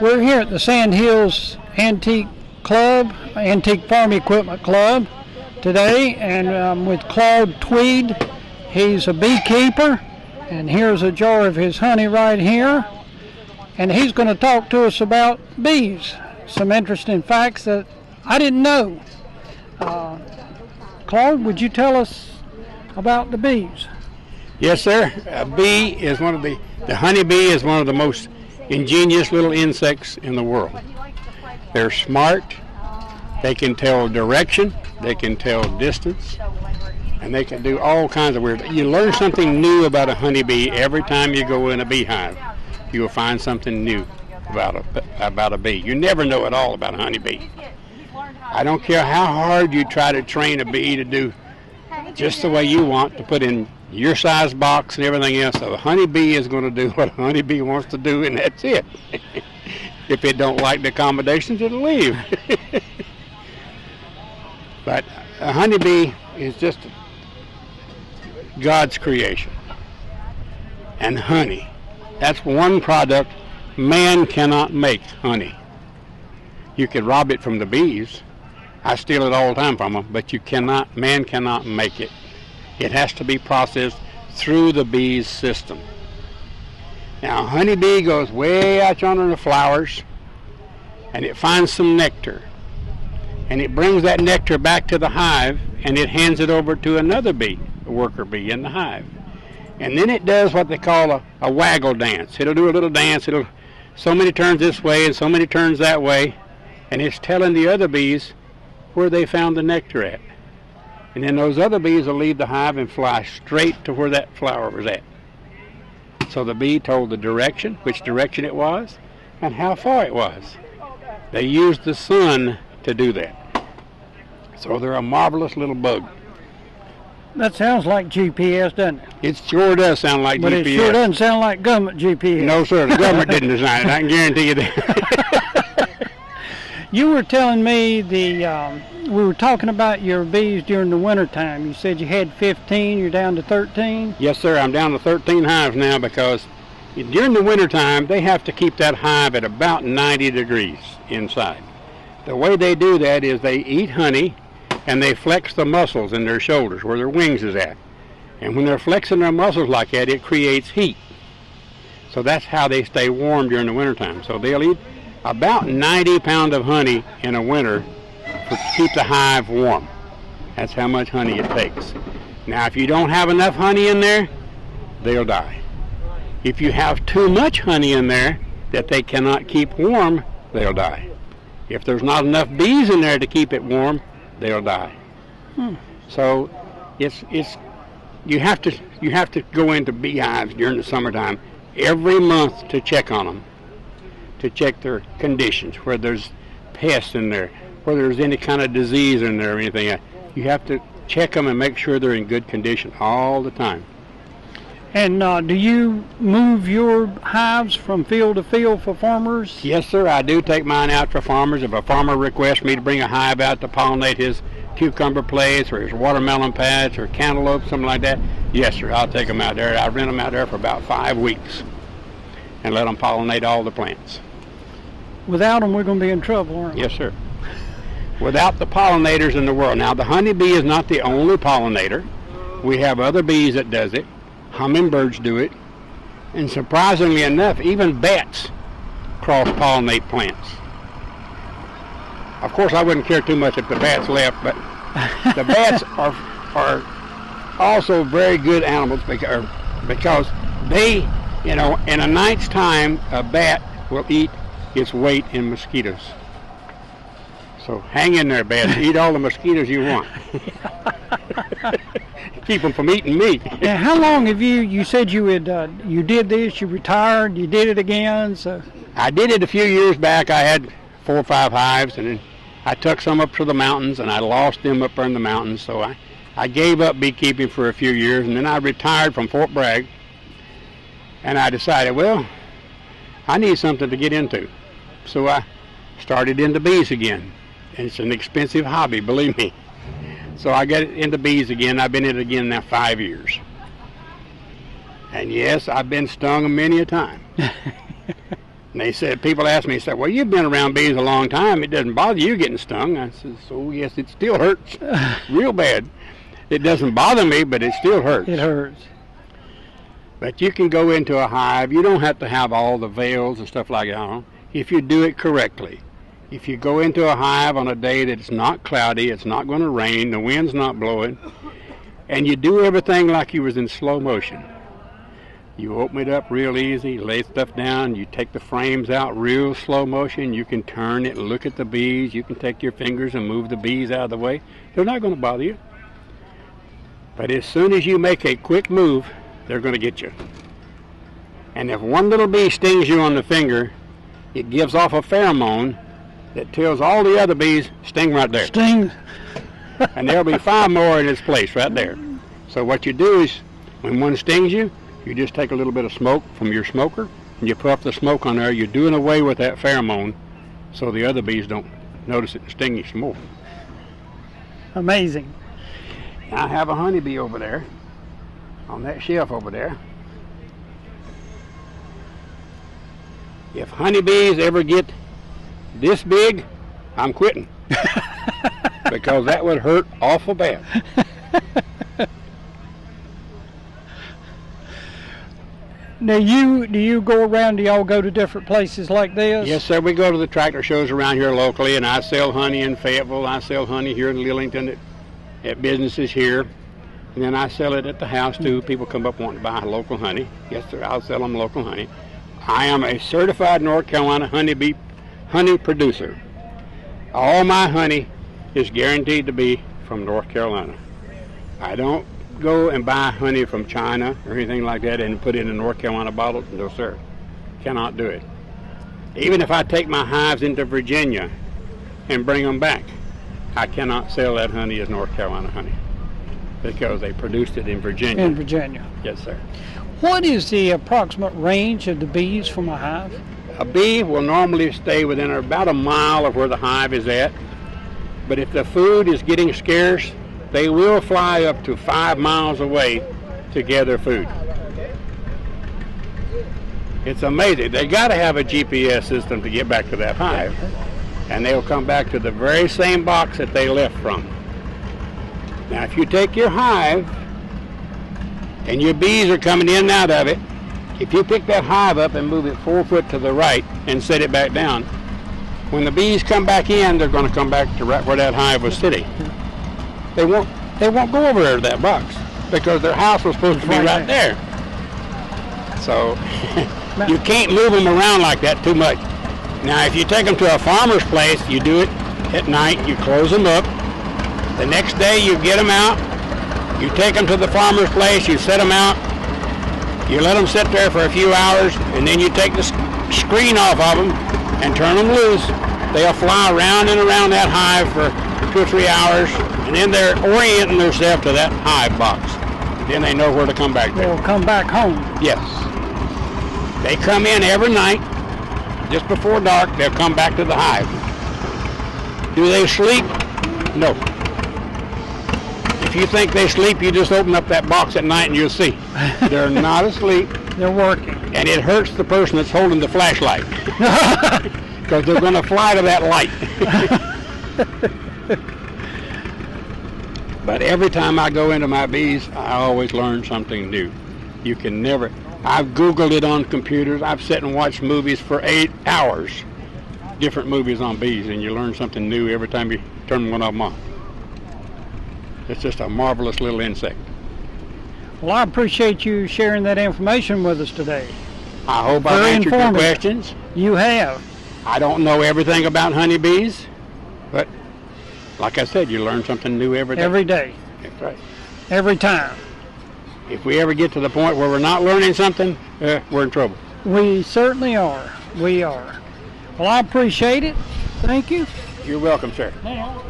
We're here at the Sand Hills Antique Farm Equipment Club today, and I'm with Claude Tweed. He's a beekeeper, and here's a jar of his honey right here. And he's going to talk to us about bees, some interesting facts that I didn't know. Claude, would you tell us about the bees? Yes, sir. A bee is the honeybee is one of the most ingenious little insects in the world. They're smart, they can tell direction, they can tell distance, and they can do all kinds of weird. You learn something new about a honeybee every time you go in a beehive. You will find something new about a bee. You never know it all about a honeybee. I don't care how hard you try to train a bee to do just the way you want, to put in your size box and everything else. So a honeybee is going to do what a honeybee wants to do, and that's it. If it don't like the accommodations, it'll leave. But a honeybee is just God's creation. And honey, that's one product man cannot make, honey. You can rob it from the bees. I steal it all the time from them, but man cannot make it. It has to be processed through the bee's system. Now, a honeybee goes way out yonder in the flowers, and it finds some nectar. And it brings that nectar back to the hive, and it hands it over to another bee, a worker bee in the hive. And then it does what they call a waggle dance. It'll do a little dance. It'll so many turns this way and so many turns that way, and it's telling the other bees where they found the nectar at. And then those other bees will leave the hive and fly straight to where that flower was at. So the bee told the direction, which direction it was, and how far it was. They used the sun to do that. So they're a marvelous little bug. That sounds like GPS, doesn't it? It sure does sound like GPS. But it sure doesn't sound like government GPS. No, sir. The government didn't design it. I can guarantee you that. You were telling me we were talking about your bees during the wintertime. You said you had 15, you're down to 13? Yes, sir. I'm down to 13 hives now because during the wintertime, they have to keep that hive at about 90 degrees inside. The way they do that is they eat honey and they flex the muscles in their shoulders where their wings is at. And when they're flexing their muscles like that, it creates heat. So that's how they stay warm during the wintertime. So they'll eat about 90 pounds of honey in a winter to keep the hive warm. That's how much honey it takes. Now, if you don't have enough honey in there, they'll die. If you have too much honey in there that they cannot keep warm, they'll die. If there's not enough bees in there to keep it warm, they'll die. So you have to go into beehives during the summertime every month to check on them, to check their conditions, where there's pests in there, whether there's any kind of disease in there or anything. You have to check them and make sure they're in good condition all the time. And do you move your hives from field to field for farmers? Yes, sir. I do take mine out for farmers. If a farmer requests me to bring a hive out to pollinate his cucumber place or his watermelon patch or cantaloupe, something like that, yes, sir, I'll take them out there. I rent them out there for about 5 weeks and let them pollinate all the plants. Without them, we're going to be in trouble, aren't we? Yes, sir. Without the pollinators in the world. Now, the honeybee is not the only pollinator. We have other bees that does it. Hummingbirds do it. And surprisingly enough, even bats cross-pollinate plants. Of course, I wouldn't care too much if the bats left, but the bats are also very good animals because they, in a night's time, a bat will eat its weight in mosquitoes. So hang in there, bats. Eat all the mosquitoes you want. Keep them from eating me. Now, how long have you said you did this, you retired, you did it again? So I did it a few years back. I had 4 or 5 hives, and then I took some up to the mountains, and I lost them up there in the mountains. So I gave up beekeeping for a few years, and then I retired from Fort Bragg, and I decided, well, I need something to get into. So I started into bees again. And it's an expensive hobby, believe me. So I got into bees again. I've been in it again now 5 years. And yes, I've been stung many a time. And they said, people asked me, said, well, you've been around bees a long time. It doesn't bother you getting stung. I said, so yes, it still hurts real bad. It doesn't bother me, but it still hurts. It hurts. But you can go into a hive. You don't have to have all the veils and stuff like that if you do it correctly. If you go into a hive on a day that it's not cloudy, it's not going to rain, the wind's not blowing, and you do everything like you was in slow motion. You open it up real easy, lay stuff down, you take the frames out real slow motion, you can turn it, look at the bees, you can take your fingers and move the bees out of the way. They're not going to bother you. But as soon as you make a quick move, they're going to get you. And if one little bee stings you on the finger, it gives off a pheromone that tells all the other bees, sting right there. Sting. And there'll be 5 more in its place right there. So what you do is, when one stings you, you just take a little bit of smoke from your smoker, and you puff the smoke on there. You're doing away with that pheromone, so the other bees don't notice it and sting you some more. Amazing. I have a honeybee over there, on that shelf over there. If honeybees ever get this big, I'm quitting. Because that would hurt awful bad. Now, do you go around, do y'all go to different places like this? Yes, sir. We go to the tractor shows around here locally, and I sell honey in Fayetteville. I sell honey here in Lillington at businesses here. And then I sell it at the house, too. People come up wanting to buy local honey. Yes, sir. I'll sell them local honey. I am a certified North Carolina honey producer. All my honey is guaranteed to be from North Carolina. I don't go and buy honey from China or anything like that and put it in a North Carolina bottle. No, sir. Cannot do it. Even if I take my hives into Virginia and bring them back, I cannot sell that honey as North Carolina honey because they produced it in Virginia. In Virginia. Yes, sir. What is the approximate range of the bees from a hive? A bee will normally stay within about a mile of where the hive is at. But if the food is getting scarce, they will fly up to 5 miles away to gather food. It's amazing. They got to have a GPS system to get back to that hive. And they'll come back to the very same box that they left from. Now, if you take your hive and your bees are coming in and out of it, if you pick that hive up and move it 4 foot to the right and set it back down, when the bees come back in, they're going to come back to right where that hive was sitting. They won't go over there to that box because their house was supposed to be right there. So you can't move them around like that too much. Now, if you take them to a farmer's place, you do it at night, you close them up. The next day you get them out, you take them to the farmer's place, you set them out, you let them sit there for a few hours, and then you take the screen off of them and turn them loose. They'll fly around and around that hive for 2 or 3 hours, and then they're orienting themselves to that hive box. Then they know where to come back to. They'll come back home. Yes. They come in every night, just before dark, they'll come back to the hive. Do they sleep? No. If you think they sleep, you just open up that box at night and you'll see. They're not asleep. They're working. And it hurts the person that's holding the flashlight. Because they're going to fly to that light. But every time I go into my bees, I always learn something new. You can never... I've Googled it on computers. I've sat and watched movies for 8 hours. Different movies on bees, and you learn something new every time you turn one of them on. It's just a marvelous little insect. Well, I appreciate you sharing that information with us today. I hope I've answered your questions. You have. I don't know everything about honeybees, but like I said, you learn something new every day. Every day. That's right. Every time. If we ever get to the point where we're not learning something, we're in trouble. We certainly are. We are. Well, I appreciate it. Thank you. You're welcome, sir. Yeah.